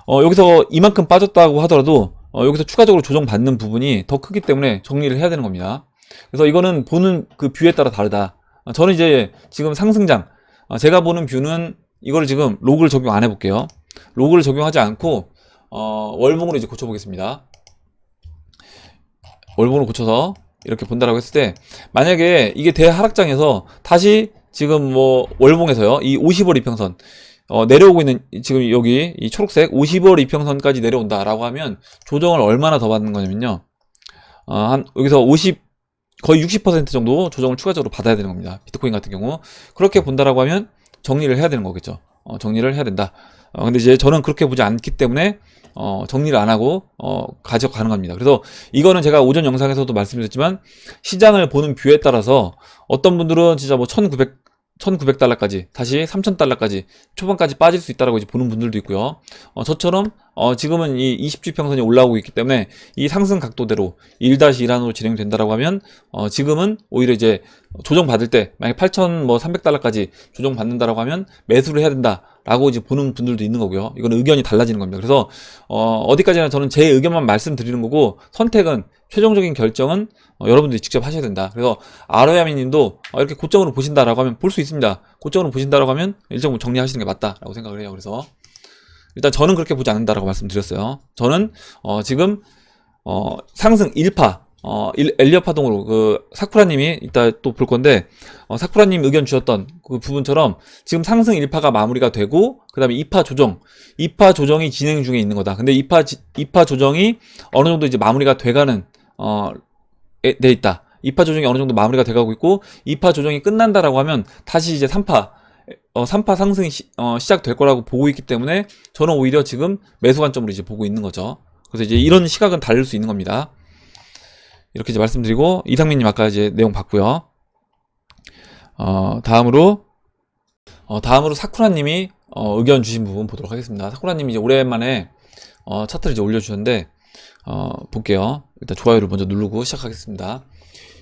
여기서 이만큼 빠졌다고 하더라도 여기서 추가적으로 조정받는 부분이 더 크기 때문에 정리를 해야 되는 겁니다. 그래서 이거는 보는 그 뷰에 따라 다르다. 저는 이제 지금 상승장, 제가 보는 뷰는 이거를 지금 로그를 적용 안 해볼게요. 로그를 적용하지 않고 월봉으로 이제 고쳐보겠습니다. 월봉으로 고쳐서 이렇게 본다라고 했을 때, 만약에 이게 대하락장에서 다시 지금 뭐 월봉에서요, 이 50월 이평선 내려오고 있는 지금 여기 이 초록색 50월 이평선까지 내려온다라고 하면 조정을 얼마나 더 받는 거냐면요, 여기서 거의 60% 정도 조정을 추가적으로 받아야 되는 겁니다. 비트코인 같은 경우 그렇게 본다라고 하면 정리를 해야 되는 거겠죠. 정리를 해야 된다. 근데 이제 저는 그렇게 보지 않기 때문에 정리를 안 하고 가져가는 겁니다. 그래서 이거는 제가 오전 영상에서도 말씀드렸지만, 시장을 보는 뷰에 따라서 어떤 분들은 진짜 뭐 $1,900달러까지 다시 $3,000달러까지 초반까지 빠질 수 있다라고 이제 보는 분들도 있고요. 저처럼 지금은 이 20주 평선이 올라오고 있기 때문에 이 상승 각도대로 1-1 안으로 진행된다라고 하면 지금은 오히려 이제 조정 받을 때 만약 8,300달러까지 조정 받는다라고 하면 매수를 해야 된다라고 이제 보는 분들도 있는 거고요. 이건 의견이 달라지는 겁니다. 그래서 어디까지나 저는 제 의견만 말씀드리는 거고 선택은 최종적인 결정은 여러분들이 직접 하셔야 된다. 그래서 아로야미 님도 이렇게 고점으로 보신다라고 하면 볼 수 있습니다. 고점으로 보신다라고 하면 일정 부분 정리하시는 게 맞다라고 생각을 해요. 그래서 일단 저는 그렇게 보지 않는다라고 말씀드렸어요. 저는 지금 상승 1파 엘리엇 파동으로 그 사쿠라님이 이따 또 볼 건데 사쿠라님 의견 주셨던 그 부분처럼 지금 상승 1파가 마무리가 되고 그 다음에 2파 조정이 진행 중에 있는 거다. 근데 2파 조정이 어느 정도 이제 마무리가 돼가는 돼 있다. 2파 조정이 어느 정도 마무리가 돼가고 있고 2파 조정이 끝난다라고 하면 다시 이제 3파 상승이 시작될 거라고 보고 있기 때문에 저는 오히려 지금 매수 관점으로 이제 보고 있는 거죠. 그래서 이제 이런 시각은 다를 수 있는 겁니다. 이렇게 이제 말씀드리고 이상민님 아까 이제 내용 봤고요. 다음으로 사쿠라님이 의견 주신 부분 보도록 하겠습니다. 사쿠라님이 이제 오랜만에 차트를 이제 올려주셨는데 볼게요. 일단 좋아요를 먼저 누르고 시작하겠습니다.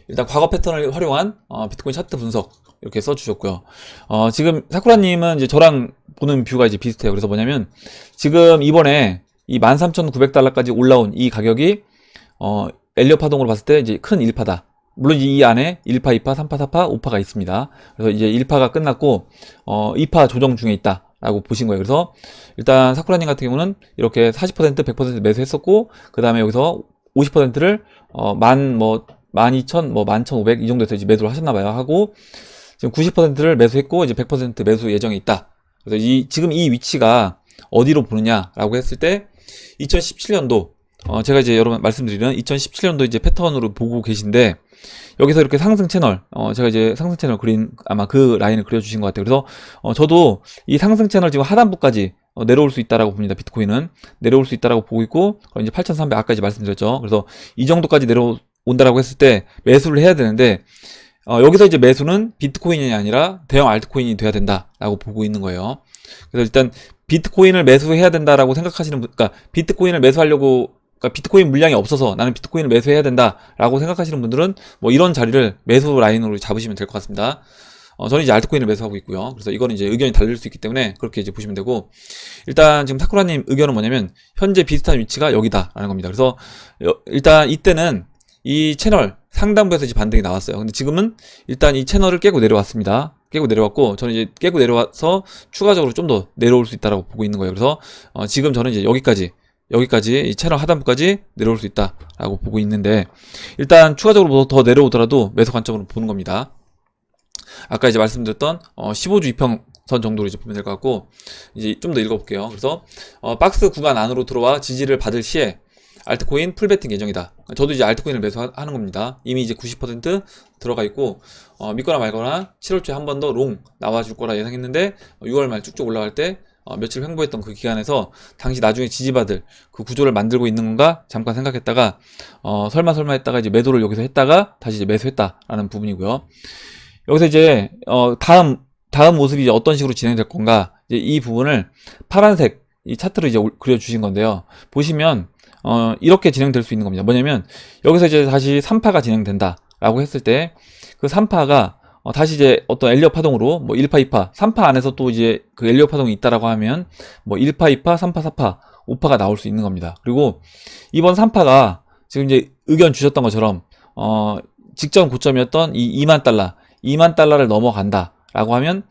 일단 과거 패턴을 활용한 비트코인 차트 분석 이렇게 써주셨고요. 지금 사쿠라님은 이제 저랑 보는 뷰가 이제 비슷해요. 그래서 뭐냐면 지금 이번에 이 13,900달러까지 올라온 이 가격이 엘리엇 파동으로 봤을 때 이제 큰 1파다. 물론 이 안에 1파, 2파, 3파, 4파, 5파가 있습니다. 그래서 이제 1파가 끝났고 2파 조정 중에 있다 라고 보신 거예요. 그래서 일단 사쿠라님 같은 경우는 이렇게 40%, 100% 매수했었고 그 다음에 여기서 50%를 12,000, 11,500 이 정도에서 이제 매도를 하셨나봐요. 하고 지금 90%를 매수했고 이제 100% 매수 예정에 있다. 그래서 지금 이 위치가 어디로 보느냐라고 했을 때 2017년도 제가 이제 여러분 말씀드리는 2017년도 이제 패턴으로 보고 계신데 여기서 이렇게 상승 채널 제가 이제 상승 채널 그린 아마 그 라인을 그려주신 것 같아요. 그래서 저도 이 상승 채널 지금 하단부까지 내려올 수 있다라고 봅니다. 비트코인은 내려올 수 있다라고 보고 있고 이제 8,300 아까 이제 말씀드렸죠. 그래서 이 정도까지 내려온다라고 했을 때 매수를 해야 되는데 여기서 이제 매수는 비트코인이 아니라 대형 알트코인이 돼야 된다라고 보고 있는 거예요. 그래서 일단 비트코인을 매수해야 된다라고 생각하시는 분, 그러니까 비트코인을 매수하려고 그러니까 비트코인 물량이 없어서 나는 비트코인을 매수해야 된다라고 생각하시는 분들은 뭐 이런 자리를 매수 라인으로 잡으시면 될 것 같습니다. 저는 이제 알트코인을 매수하고 있고요. 그래서 이거는 이제 의견이 다를 수 있기 때문에 그렇게 이제 보시면 되고 일단 지금 사쿠라님 의견은 뭐냐면 현재 비슷한 위치가 여기다라는 겁니다. 그래서 일단 이때는 이 채널 상단부에서 이제 반등이 나왔어요. 근데 지금은 일단 이 채널을 깨고 내려왔습니다. 깨고 내려왔고 저는 이제 깨고 내려와서 추가적으로 좀 더 내려올 수 있다라고 보고 있는 거예요. 그래서 지금 저는 이제 여기까지 이 채널 하단부까지 내려올 수 있다라고 보고 있는데 일단 추가적으로 더 내려오더라도 매수 관점으로 보는 겁니다. 아까 이제 말씀드렸던 15주 이평선 정도로 이제 보면 될 것 같고 이제 좀 더 읽어볼게요. 그래서 박스 구간 안으로 들어와 지지를 받을 시에 알트코인 풀베팅 예정이다. 저도 이제 알트코인을 매수하는 겁니다. 이미 이제 90% 들어가 있고 믿거나 말거나 7월 초에 한 번 더 롱 나와줄 거라 예상했는데 6월 말 쭉쭉 올라갈 때 며칠 횡보했던 그 기간에서 당시 나중에 지지받을 그 구조를 만들고 있는 건가 잠깐 생각했다가 설마 했다가 이제 매도를 여기서 했다가 다시 이제 매수했다라는 부분이고요. 여기서 이제 다음 모습이 이제 어떤 식으로 진행될 건가 이제 이 부분을 파란색 이 차트로 이제 그려주신 건데요. 보시면 이렇게 진행될 수 있는 겁니다. 뭐냐면 여기서 이제 다시 3파가 진행된다라고 했을 때 그 3파가 다시 이제 어떤 엘리엇 파동으로 뭐 1파, 2파, 3파 안에서 또 이제 그 엘리엇 파동이 있다라고 하면 뭐 1파, 2파, 3파, 4파, 5파가 나올 수 있는 겁니다. 그리고 이번 3파가 지금 이제 의견 주셨던 것처럼 직전 고점이었던 이 2만 달러를 넘어간다라고 하면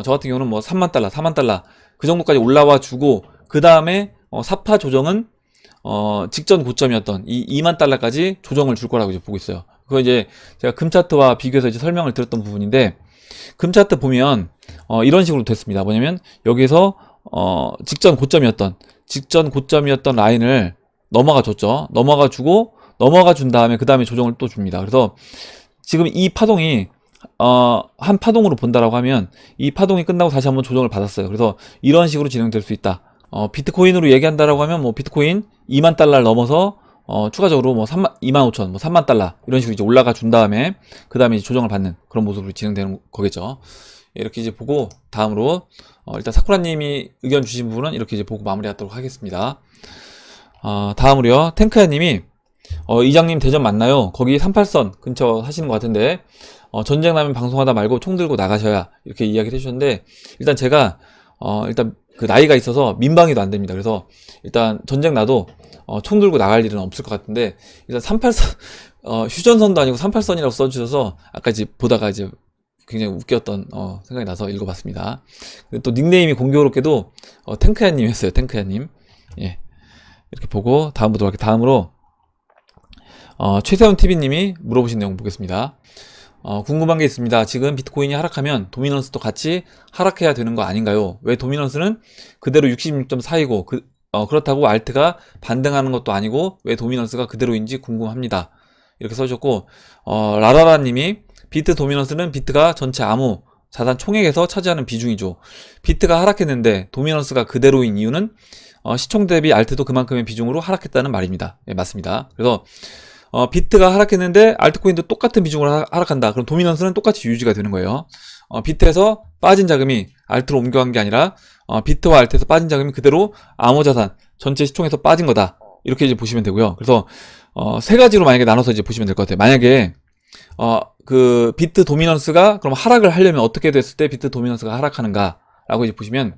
저 같은 경우는 뭐 3만 달러, 4만 달러 그 정도까지 올라와 주고 그 다음에 4파 조정은 직전 고점이었던 이 2만 달러까지 조정을 줄 거라고 이제 보고 있어요. 그거 이제 제가 금차트와 비교해서 이제 설명을 드렸던 부분인데 금차트 보면 이런 식으로 됐습니다. 뭐냐면 여기서 직전 고점이었던 라인을 넘어가 줬죠. 넘어가 준 다음에 그 다음에 조정을 또 줍니다. 그래서 지금 이 파동이 한 파동으로 본다라고 하면 이 파동이 끝나고 다시 한번 조정을 받았어요. 그래서 이런 식으로 진행될 수 있다. 비트코인으로 얘기한다라고 하면 뭐 비트코인 2만 달러를 넘어서 추가적으로 뭐 25,000, 뭐 3만 달러 이런 식으로 이제 올라가 준 다음에 그 다음에 조정을 받는 그런 모습으로 진행되는 거겠죠. 이렇게 이제 보고 다음으로 일단 사쿠라님이 의견 주신 부분은 이렇게 이제 보고 마무리하도록 하겠습니다. 다음으로요, 탱크야님이 이장님 대전 맞나요? 거기 38선 근처 하시는 것 같은데 전쟁 나면 방송하다 말고 총 들고 나가셔야, 이렇게 이야기를 해주셨는데, 일단 제가 일단 그 나이가 있어서 민방위도 안 됩니다. 그래서 일단 전쟁 나도 총 들고 나갈 일은 없을 것 같은데, 일단 38선 휴전선도 아니고 38선이라고 써주셔서 아까 이제 보다가 이제 굉장히 웃겼던 생각이 나서 읽어봤습니다. 또 닉네임이 공교롭게도 탱크야님이었어요. 탱크야님. 예, 이렇게 보고 다음 보도록 할게요. 다음으로 최세훈 TV님이 물어보신 내용 보겠습니다. 궁금한 게 있습니다. 지금 비트코인이 하락하면 도미넌스도 같이 하락해야 되는 거 아닌가요? 왜 도미넌스는 그대로 66.4이고 그렇다고 알트가 반등하는 것도 아니고 왜 도미넌스가 그대로인지 궁금합니다. 이렇게 써주셨고, 라라라님이 비트 도미넌스는 비트가 전체 암호 자산 총액에서 차지하는 비중이죠. 비트가 하락했는데 도미넌스가 그대로인 이유는 시총 대비 알트도 그만큼의 비중으로 하락했다는 말입니다. 예, 맞습니다. 그래서 비트가 하락했는데 알트코인도 똑같은 비중으로 하락한다. 그럼 도미넌스는 똑같이 유지가 되는 거예요. 비트에서 빠진 자금이 알트로 옮겨간 게 아니라 비트와 알트에서 빠진 자금이 그대로 암호자산 전체 시총에서 빠진 거다. 이렇게 이제 보시면 되고요. 그래서 세 가지로 만약에 나눠서 이제 보시면 될 것 같아요. 만약에 그 비트 도미넌스가 그럼 하락을 하려면 어떻게 됐을 때 비트 도미넌스가 하락하는가라고 이제 보시면,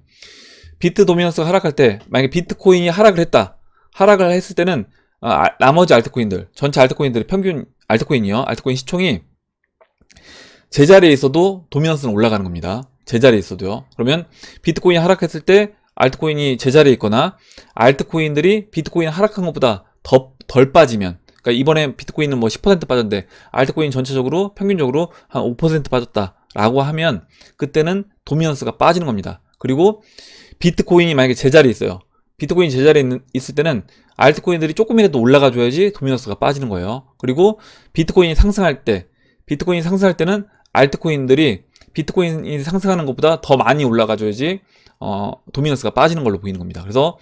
비트 도미넌스가 하락할 때 만약에 비트코인이 하락을 했다. 하락을 했을 때는 나머지 알트코인들, 전체 알트코인들의 평균 알트코인이요. 알트코인 시총이 제자리에 있어도 도미넌스는 올라가는 겁니다. 제자리에 있어도요. 그러면 비트코인이 하락했을 때 알트코인이 제자리에 있거나 알트코인들이 비트코인 하락한 것보다 덜 빠지면, 그러니까 이번에 비트코인은 뭐 10% 빠졌는데 알트코인 전체적으로 평균적으로 한 5% 빠졌다라고 하면 그때는 도미넌스가 빠지는 겁니다. 그리고 비트코인이 만약에 제자리에 있어요. 비트코인이 제자리에 있을 때는 알트코인들이 조금이라도 올라가 줘야지 도미넌스가 빠지는 거예요. 그리고 비트코인이 상승할 때는 알트코인들이 비트코인이 상승하는 것보다 더 많이 올라가 줘야지 도미넌스가 빠지는 걸로 보이는 겁니다. 그래서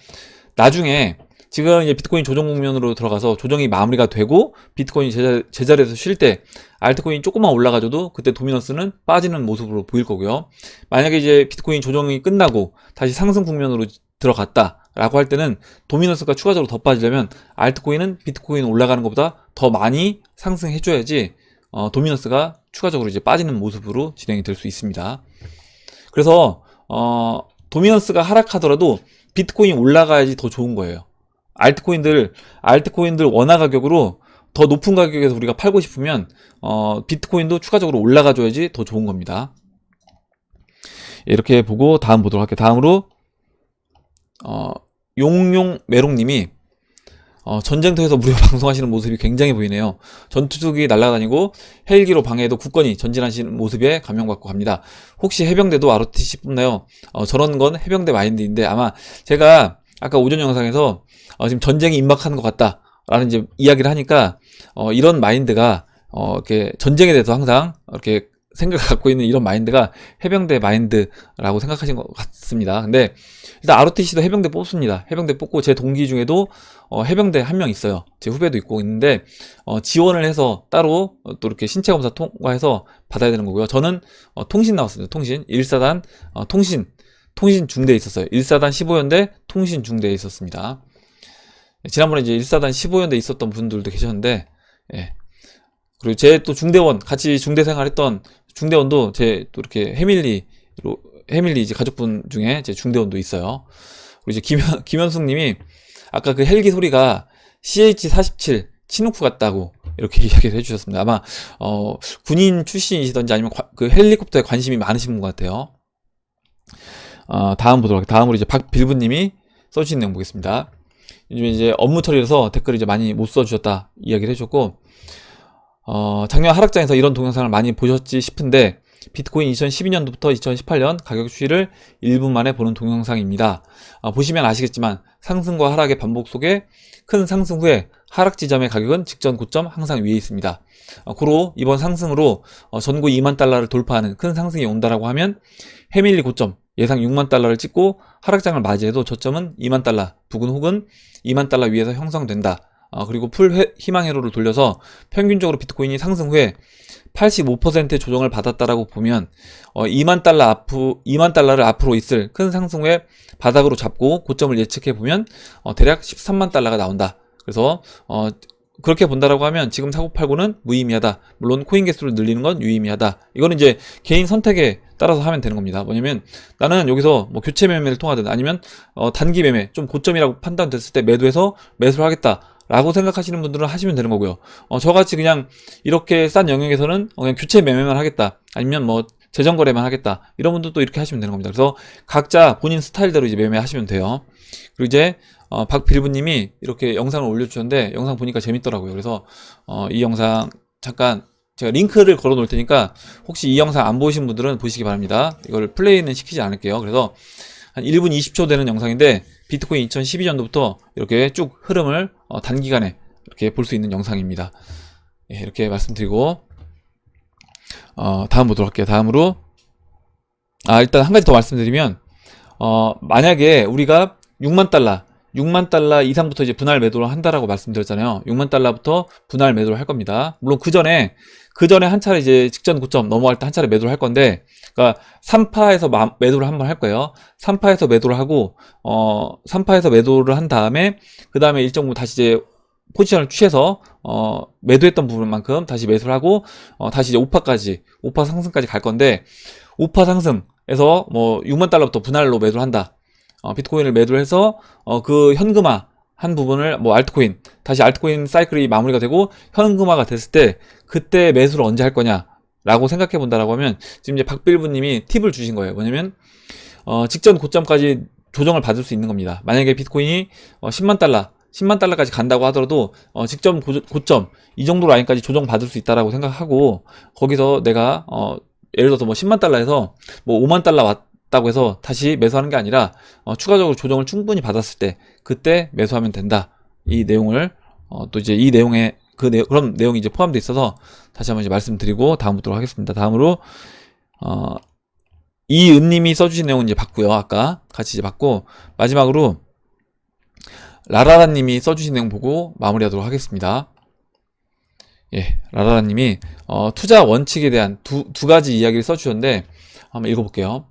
나중에 지금 이제 비트코인 조정 국면으로 들어가서 조정이 마무리가 되고 비트코인이 제자리에서 쉴 때 알트코인이 조금만 올라가줘도 그때 도미넌스는 빠지는 모습으로 보일 거고요. 만약에 이제 비트코인 조정이 끝나고 다시 상승 국면으로 들어갔다라고 할 때는 도미넌스가 추가적으로 더 빠지려면 알트코인은 비트코인 올라가는 것보다 더 많이 상승해줘야지 도미넌스가 추가적으로 이제 빠지는 모습으로 진행이 될 수 있습니다. 그래서 도미넌스가 하락하더라도 비트코인이 올라가야지 더 좋은 거예요. 알트코인들 원화 가격으로 더 높은 가격에서 우리가 팔고 싶으면 비트코인도 추가적으로 올라가줘야지 더 좋은 겁니다. 이렇게 보고 다음 보도록 할게요. 다음으로 용용메롱님이 전쟁터에서 무료 방송하시는 모습이 굉장히 보이네요. 전투기 날아다니고 헬기로 방해해도 굳건히 전진하시는 모습에 감명받고 갑니다. 혹시 해병대도 ROTC 뽑나요? 저런 건 해병대 마인드인데, 아마 제가 아까 오전 영상에서 지금 전쟁이 임박하는 것 같다라는 이제 이야기를 하니까 이런 마인드가 이렇게 전쟁에 대해서 항상 이렇게 생각을 갖고 있는 이런 마인드가 해병대 마인드라고 생각하신 것 같습니다. 근데 일단 ROTC도 해병대 뽑습니다. 해병대 뽑고 제 동기 중에도 해병대 한 명 있어요. 제 후배도 있고 있는데 지원을 해서 따로 또 이렇게 신체 검사 통과해서 받아야 되는 거고요. 저는 통신 나왔습니다. 통신 1사단 통신 중대에 있었어요. 1사단 15연대 통신 중대에 있었습니다. 지난번에 이제 1사단 15연대 있었던 분들도 계셨는데, 예. 그리고 제 또 중대원, 같이 중대 생활했던 중대원도 제 또 이렇게 해밀리 이제 가족분 중에 제 중대원도 있어요. 그리고 이제 김현숙 님이 아까 그 헬기 소리가 CH-47 치누크 같다고 이렇게 이야기를 해주셨습니다. 아마, 군인 출신이시던지 아니면 그 헬리콥터에 관심이 많으신 분 같아요. 다음 보도록 할게요. 다음으로 이제 박빌부 님이 써주신 내용 보겠습니다. 요즘 이제 업무 처리라서 댓글을 이제 많이 못 써주셨다 이야기를 해줬고, 작년 하락장에서 이런 동영상을 많이 보셨지 싶은데, 비트코인 2012년도부터 2018년 가격 추이를 1분 만에 보는 동영상입니다. 보시면 아시겠지만 상승과 하락의 반복 속에 큰 상승 후에 하락 지점의 가격은 직전 고점 항상 위에 있습니다. 고로 이번 상승으로 전고 2만 달러를 돌파하는 큰 상승이 온다라고 하면 해밀리 고점 예상 6만 달러를 찍고 하락장을 맞이해도 저점은 2만 달러 부근 혹은 2만 달러 위에서 형성된다. 그리고 풀 희망 회로를 돌려서 평균적으로 비트코인이 상승 후에 85%의 조정을 받았다라고 보면 2만 달러를 앞으로 있을 큰 상승의 바닥으로 잡고 고점을 예측해 보면 대략 13만 달러가 나온다. 그래서 그렇게 본다라고 하면 지금 사고팔고는 무의미하다. 물론 코인 개수를 늘리는 건 유의미하다. 이거는 이제 개인 선택에 따라서 하면 되는 겁니다. 뭐냐면 나는 여기서 뭐 교체 매매를 통하든 아니면 단기 매매 좀 고점이라고 판단됐을 때 매도해서 매수를 하겠다 라고 생각하시는 분들은 하시면 되는 거고요. 저같이 그냥 이렇게 싼 영역에서는 그냥 교체 매매만 하겠다, 아니면 뭐 재정 거래만 하겠다, 이런 분들도 이렇게 하시면 되는 겁니다. 그래서 각자 본인 스타일대로 이제 매매하시면 돼요. 그리고 이제 박빌부님이 이렇게 영상을 올려주셨는데 영상 보니까 재밌더라고요. 그래서 이 영상 잠깐 제가 링크를 걸어 놓을 테니까 혹시 이 영상 안 보신 분들은 보시기 바랍니다. 이걸 플레이는 시키지 않을게요. 그래서 한 1분 20초 되는 영상인데 비트코인 2012년도부터 이렇게 쭉 흐름을 단기간에 이렇게 볼 수 있는 영상입니다. 예, 이렇게 말씀드리고 다음 보도록 할게요. 다음으로 일단 한 가지 더 말씀드리면 만약에 우리가 6만 달러 이상부터 이제 분할 매도를 한다라고 말씀드렸잖아요. 6만 달러부터 분할 매도를 할 겁니다. 물론 그 전에 한 차례 이제 직전 고점 넘어갈 때 한 차례 매도를 할 건데, 그러니까 3파에서 매도를 한번 할 거예요. 3파에서 매도를 하고 3파에서 매도를 한 다음에 그 다음에 일정 부분 다시 이제 포지션을 취해서 매도했던 부분만큼 다시 매수를 하고 다시 이제 5파 상승까지 갈 건데, 5파 상승에서 뭐 6만 달러부터 분할로 매도를 한다. 비트코인을 매도를 해서 그 현금화 한 부분을 뭐 알트코인, 다시 알트코인 사이클이 마무리가 되고 현금화가 됐을 때 그때 매수를 언제 할 거냐 라고 생각해 본다라고 하면, 지금 이제 박빌부님이 팁을 주신 거예요. 뭐냐면 직전 고점까지 조정을 받을 수 있는 겁니다. 만약에 비트코인이 10만 달러까지 간다고 하더라도 직전 고점 이 정도 라인까지 조정 받을 수 있다라고 생각하고, 거기서 내가 예를 들어서 뭐 10만 달러에서 뭐 5만 달러 왔다고 해서 다시 매수하는 게 아니라 추가적으로 조정을 충분히 받았을 때 그때 매수하면 된다. 이 내용을 또 이제 이 내용에 그런 내용이 이제 포함되어 있어서 다시 한번 이제 말씀드리고 다음 보도록 하겠습니다. 다음으로 이은님이 써주신 내용은 이제 봤고요. 아까 같이 이제 봤고, 마지막으로 라라라님이 써주신 내용 보고 마무리하도록 하겠습니다. 예, 라라라님이 투자 원칙에 대한 두 가지 이야기를 써주셨는데 한번 읽어볼게요.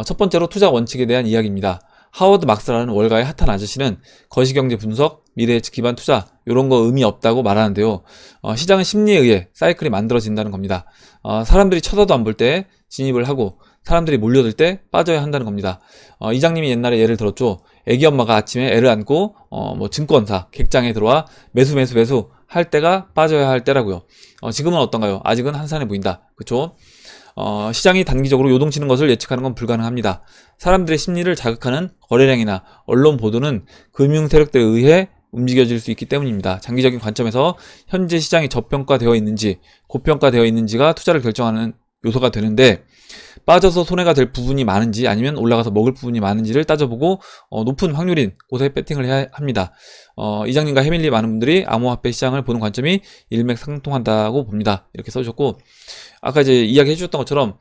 첫 번째로 투자 원칙에 대한 이야기입니다. 하워드 막스라는 월가의 핫한 아저씨는 거시경제 분석, 미래 예측 기반 투자 이런 거 의미 없다고 말하는데요. 시장은 심리에 의해 사이클이 만들어진다는 겁니다. 사람들이 쳐다도 안 볼 때 진입을 하고 사람들이 몰려들 때 빠져야 한다는 겁니다. 이장님이 옛날에 예를 들었죠. 애기 엄마가 아침에 애를 안고 뭐 증권사 객장에 들어와 매수 할 때가 빠져야 할 때라고요. 지금은 어떤가요? 아직은 한산해 보인다. 그렇죠? 시장이 단기적으로 요동치는 것을 예측하는 건 불가능합니다. 사람들의 심리를 자극하는 거래량이나 언론 보도는 금융 세력들에 의해 움직여질 수 있기 때문입니다. 장기적인 관점에서 현재 시장이 저평가되어 있는지 고평가되어 있는지가 투자를 결정하는 요소가 되는데, 빠져서 손해가 될 부분이 많은지 아니면 올라가서 먹을 부분이 많은지를 따져보고 높은 확률인 곳에 배팅을 해야 합니다. 이장님과 해밀리 많은 분들이 암호화폐 시장을 보는 관점이 일맥상통한다고 봅니다. 이렇게 써주셨고, 아까 이제 이야기 해주셨던 것처럼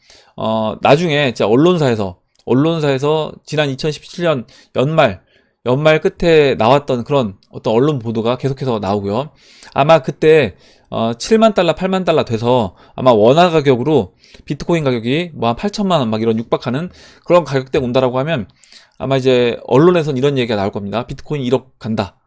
나중에 진짜 언론사에서 지난 2017년 연말 끝에 나왔던 그런 어떤 언론 보도가 계속해서 나오고요. 아마 그때 7만 달러, 8만 달러 돼서 아마 원화 가격으로 비트코인 가격이 뭐 한 8천만 원 막 이런 육박하는 그런 가격대 온다라고 하면 아마 이제 언론에선 이런 얘기가 나올 겁니다. 비트코인 1억 간다.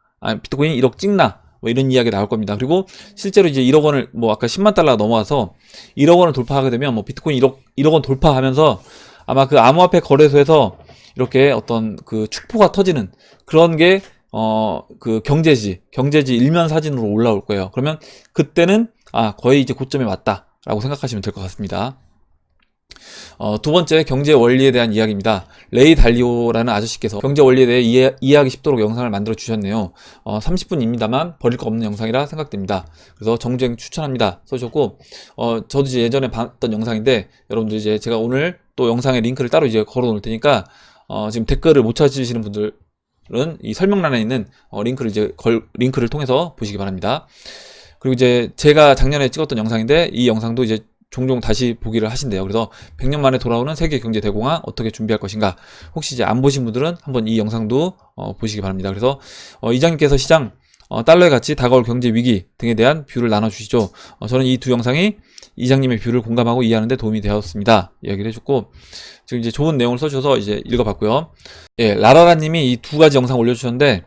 비트코인 1억 찍나. 뭐 이런 이야기가 나올 겁니다. 그리고 실제로 이제 1억 원을 뭐 아까 10만 달러가 넘어와서 1억 원을 돌파하게 되면 뭐 비트코인 1억 원 돌파하면서 아마 그 암호화폐 거래소에서 이렇게 어떤 그 축포가 터지는 그런 게 그 경제지 일면 사진으로 올라올 거예요. 그러면 그때는 거의 이제 고점에 왔다라고 생각하시면 될 것 같습니다. 두 번째, 경제 원리에 대한 이야기입니다. 레이 달리오라는 아저씨께서 경제 원리에 대해 이해하기 쉽도록 영상을 만들어 주셨네요. 30분입니다만 버릴 거 없는 영상이라 생각됩니다. 그래서 정주행 추천합니다 써주셨고, 저도 이제 예전에 봤던 영상인데 여러분들 이제 제가 오늘 또 영상의 링크를 따로 이제 걸어 놓을 테니까 지금 댓글을 못 찾으시는 분들은 이 설명란에 있는 링크를 통해서 보시기 바랍니다. 그리고 이제 제가 작년에 찍었던 영상인데 이 영상도 이제 종종 다시 보기를 하신대요. 그래서 100년 만에 돌아오는 세계 경제 대공황 어떻게 준비할 것인가, 혹시 이제 안 보신 분들은 한번 이 영상도 보시기 바랍니다. 그래서 이장님께서 시장 달러의 가치, 다가올 경제 위기 등에 대한 뷰를 나눠주시죠. 저는 이 두 영상이 이장님의 뷰를 공감하고 이해하는 데 도움이 되었습니다. 이야기를 해줬고, 지금 이제 좋은 내용을 써주셔서 이제 읽어봤고요. 예, 라라라님이 이 두 가지 영상 올려주셨는데,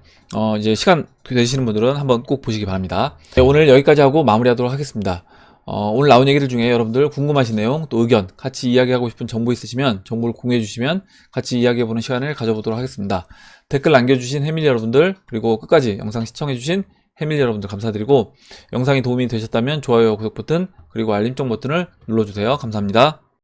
이제 시간 되시는 분들은 한번 꼭 보시기 바랍니다. 네, 오늘 여기까지 하고 마무리하도록 하겠습니다. 오늘 나온 얘기들 중에 여러분들 궁금하신 내용, 또 의견, 같이 이야기하고 싶은 정보 있으시면 정보를 공유해 주시면 같이 이야기해보는 시간을 가져보도록 하겠습니다. 댓글 남겨주신 해밀리 여러분들, 그리고 끝까지 영상 시청해주신 해밀리 여러분들 감사드리고, 영상이 도움이 되셨다면 좋아요, 구독 버튼, 그리고 알림종 버튼을 눌러주세요. 감사합니다.